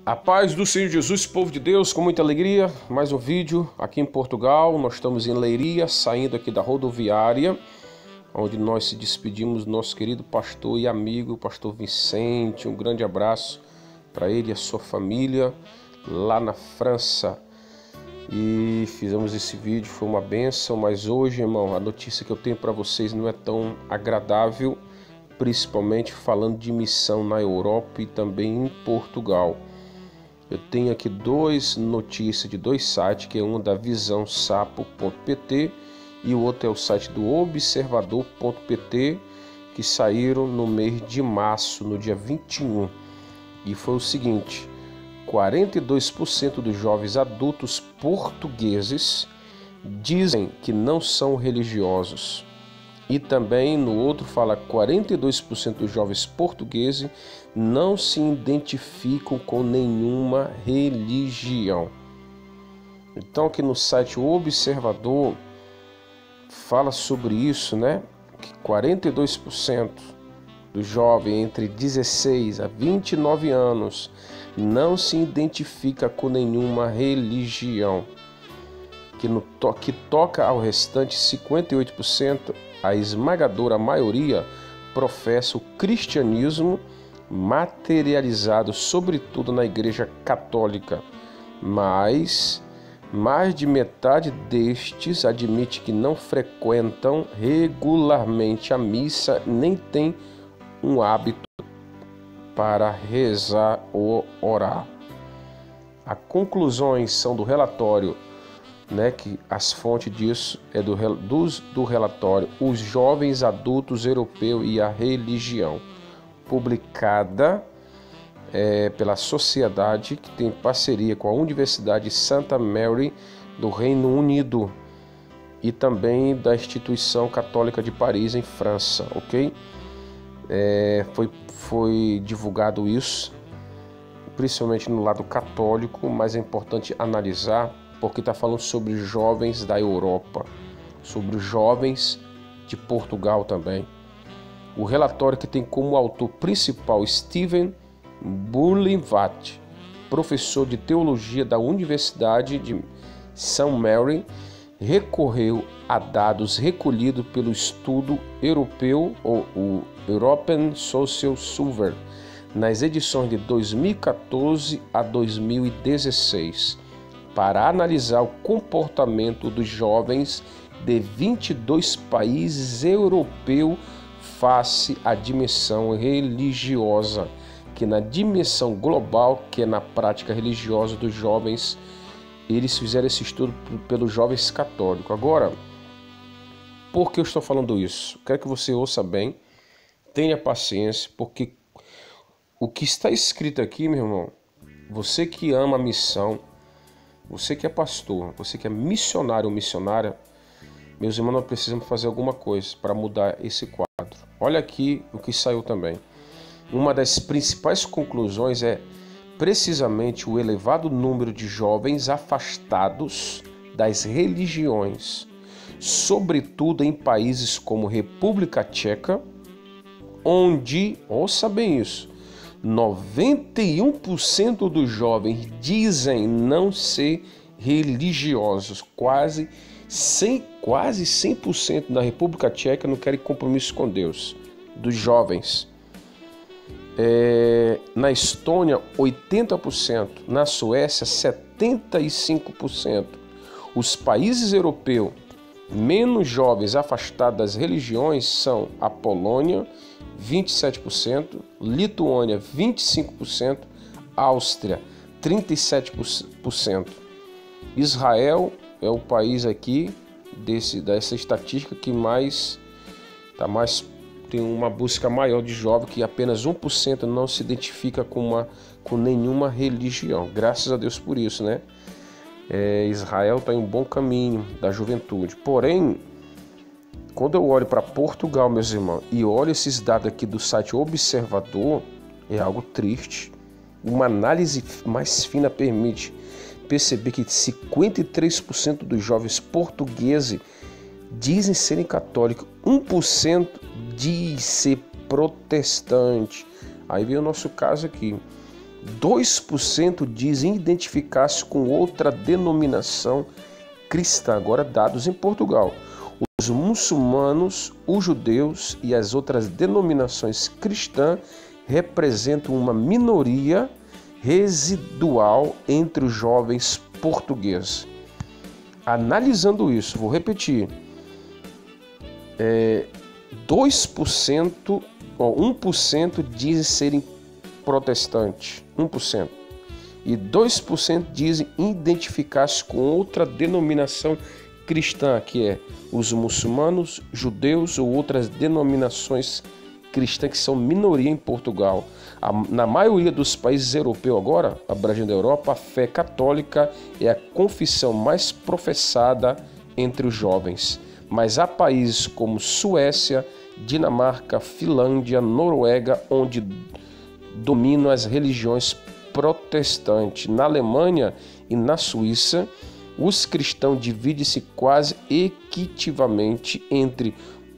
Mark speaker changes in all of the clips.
Speaker 1: A paz do Senhor Jesus, povo de Deus, com muita alegria, mais um vídeo aqui em Portugal. Nós estamos em Leiria, saindo aqui da rodoviária, onde nós se despedimos do nosso querido pastor e amigo, o pastor Vicente. Um grande abraço para ele e a sua família lá na França. E fizemos esse vídeo, foi uma bênção, mas hoje, irmão, a notícia que eu tenho para vocês não é tão agradável, principalmente falando de missão na Europa e também em Portugal. Eu tenho aqui duas notícias de dois sites, que é um da visãosapo.pt e o outro é o site do observador.pt, que saíram no mês de março, no dia 21. E foi o seguinte: 42% dos jovens adultos portugueses dizem que não são religiosos. E também no outro fala 42% dos jovens portugueses não se identificam com nenhuma religião. Então aqui no site O Observador fala sobre isso, né? Que 42% dos jovens entre 16 a 29 anos não se identifica com nenhuma religião. Que toca ao restante 58%, a esmagadora maioria professa o cristianismo, materializado sobretudo na Igreja Católica, mas mais de metade destes admite que não frequentam regularmente a missa, nem tem um hábito para rezar ou orar. As conclusões são do relatório, que as fontes disso é do relatório Os Jovens Adultos Europeus e a Religião, publicada pela sociedade que tem parceria com a Universidade Santa Mary do Reino Unido e também da Instituição Católica de Paris, em França, ok? Foi divulgado isso, principalmente no lado católico, mas é importante analisar porque está falando sobre jovens da Europa, sobre jovens de Portugal também. O relatório, que tem como autor principal Steven Burlinvat, professor de teologia da Universidade de St. Mary, recorreu a dados recolhidos pelo estudo europeu, ou o European Social Survey, nas edições de 2014 a 2016, para analisar o comportamento dos jovens de 22 países europeus face à dimensão religiosa, que na dimensão global, que é na prática religiosa dos jovens, eles fizeram esse estudo pelos jovens católicos. Agora, por que eu estou falando isso? Quero que você ouça bem, tenha paciência, porque o que está escrito aqui, meu irmão, você que ama a missão, você que é pastor, você que é missionário ou missionária, meus irmãos, nós precisamos fazer alguma coisa para mudar esse quadro. Olha aqui o que saiu também. Uma das principais conclusões é precisamente o elevado número de jovens afastados das religiões, sobretudo em países como República Tcheca, onde, ouça bem isso, 91% dos jovens dizem não ser religiosos. Quase 100% na República Tcheca não querem compromisso com Deus, dos jovens. Na Estônia, 80%. Na Suécia, 75%. Os países europeus menos jovens afastados das religiões são a Polônia, 27%, Lituânia, 25%, Áustria, 37%. Israel é o país aqui dessa estatística que tem uma busca maior de jovens, que apenas 1% não se identifica com nenhuma religião. Graças a Deus por isso, né? Israel está em um bom caminho da juventude. Porém, quando eu olho para Portugal, meus irmãos, e olho esses dados aqui do site Observador, é algo triste. Uma análise mais fina permite perceber que 53% dos jovens portugueses dizem serem católicos, 1% diz ser protestante. Aí vem o nosso caso aqui. 2% dizem identificar-se com outra denominação cristã, agora dados em Portugal. Os muçulmanos, os judeus e as outras denominações cristãs representam uma minoria residual entre os jovens portugueses. Analisando isso, vou repetir, 2% ou 1% dizem serem protestantes, 1%, e 2% dizem identificar-se com outra denominação cristã, que é os muçulmanos, judeus ou outras denominações cristãs que são minoria em Portugal. Na maioria dos países europeus agora, abrangendo a Europa, a fé católica é a confissão mais professada entre os jovens. Mas há países como Suécia, Dinamarca, Finlândia, Noruega, onde dominam as religiões protestantes. Na Alemanha e na Suíça, os cristãos dividem-se quase equitativamente entre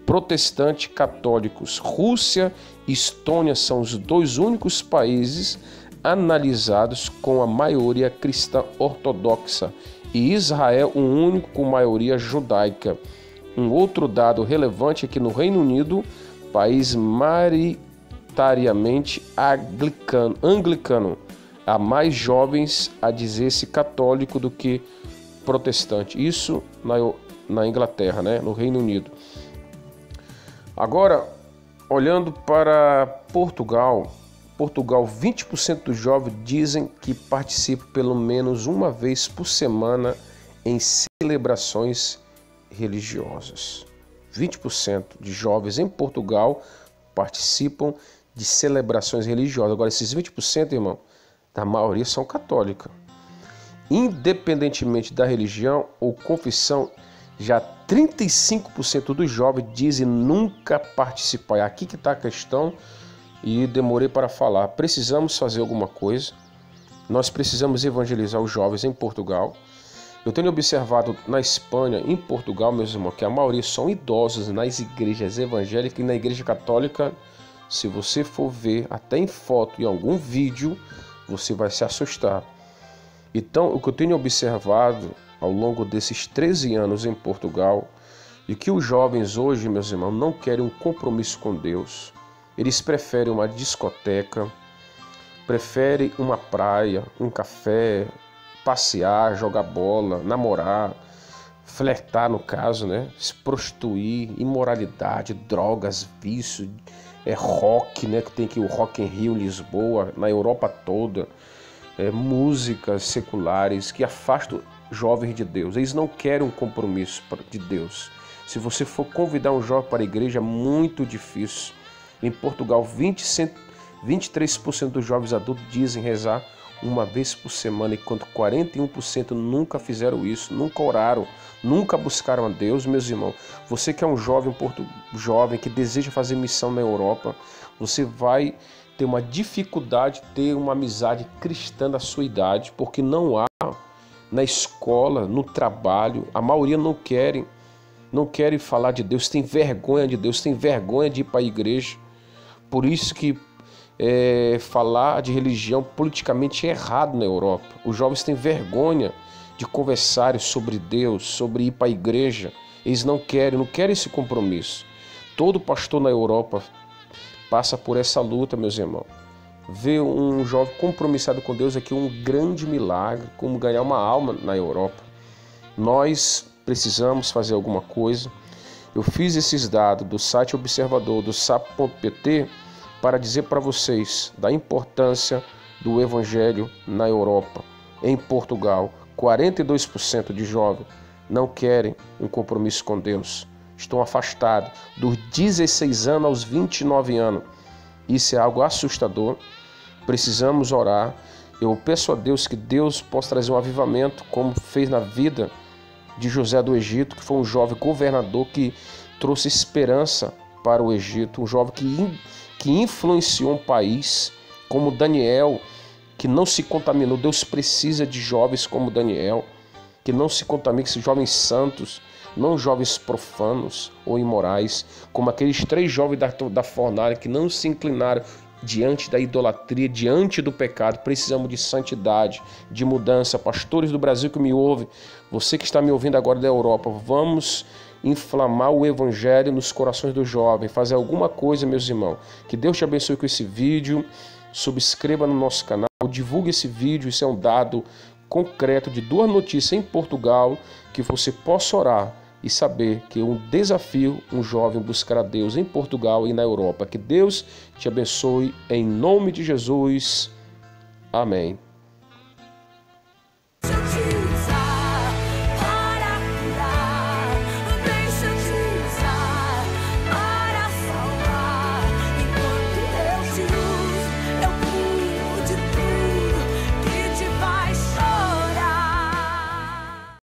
Speaker 1: protestantes e católicos. Rússia e Estônia são os dois únicos países analisados com a maioria cristã ortodoxa e Israel o único com maioria judaica. Um outro dado relevante é que no Reino Unido, país maioritariamente anglicano, há mais jovens a dizer-se católico do que protestante. Isso na Inglaterra, né? No Reino Unido. Agora, olhando para Portugal, 20% dos jovens dizem que participam pelo menos uma vez por semana em celebrações religiosas. 20% de jovens em Portugal participam de celebrações religiosas. Agora, esses 20%, irmão, da maioria são católicas. Independentemente da religião ou confissão, já 35% dos jovens dizem nunca participar. É aqui que está a questão e demorei para falar. Precisamos fazer alguma coisa. Nós precisamos evangelizar os jovens em Portugal. Eu tenho observado na Espanha, em Portugal, meus irmãos, que a maioria são idosos nas igrejas evangélicas e na igreja católica. Se você for ver até em foto e algum vídeo, você vai se assustar. Então, o que eu tenho observado ao longo desses 13 anos em Portugal, é que os jovens hoje, meus irmãos, não querem um compromisso com Deus. Eles preferem uma discoteca, preferem uma praia, um café, passear, jogar bola, namorar, flertar no caso, né? Se prostituir, imoralidade, drogas, vício, rock, né? Que tem aqui o Rock in Rio, Lisboa, na Europa toda, músicas seculares que afastam jovens de Deus. Eles não querem um compromisso de Deus. Se você for convidar um jovem para a igreja, é muito difícil. Em Portugal, 23% dos jovens adultos dizem rezar uma vez por semana, enquanto 41% nunca fizeram isso, nunca oraram, nunca buscaram a Deus. Meus irmãos, você que é um jovem que deseja fazer missão na Europa, você vai ter uma dificuldade de ter uma amizade cristã da sua idade, porque não há na escola, no trabalho, a maioria não querem falar de Deus, tem vergonha de Deus, tem vergonha de ir para a igreja. Por isso que falar de religião politicamente é errado na Europa. Os jovens têm vergonha de conversar sobre Deus, sobre ir para a igreja. Eles não querem esse compromisso. Todo pastor na Europa passa por essa luta, meus irmãos. Ver um jovem compromissado com Deus aqui é um grande milagre, como ganhar uma alma na Europa. Nós precisamos fazer alguma coisa. Eu fiz esses dados do site Observador, do SAP.pt, para dizer para vocês da importância do Evangelho na Europa. Em Portugal, 42% de jovens não querem um compromisso com Deus. Estão afastados dos 16 anos aos 29 anos. Isso é algo assustador. Precisamos orar. Eu peço a Deus que Deus possa trazer um avivamento, como fez na vida de José do Egito, que foi um jovem governador que trouxe esperança para o Egito, um jovem que influenciou um país, como Daniel, que não se contaminou. Deus precisa de jovens como Daniel, que não se contaminem, que são jovens santos, não jovens profanos ou imorais, como aqueles 3 jovens da fornalha que não se inclinaram diante da idolatria, diante do pecado. Precisamos de santidade, de mudança. Pastores do Brasil que me ouvem, você que está me ouvindo agora da Europa, vamos inflamar o evangelho nos corações dos jovens, fazer alguma coisa, meus irmãos. Que Deus te abençoe com esse vídeo. Subscreva no nosso canal, divulgue esse vídeo. Isso é um dado concreto de 2 notícias em Portugal, que você possa orar e saber que é um desafio um jovem buscar a Deus em Portugal e na Europa. Que Deus te abençoe em nome de Jesus. Amém.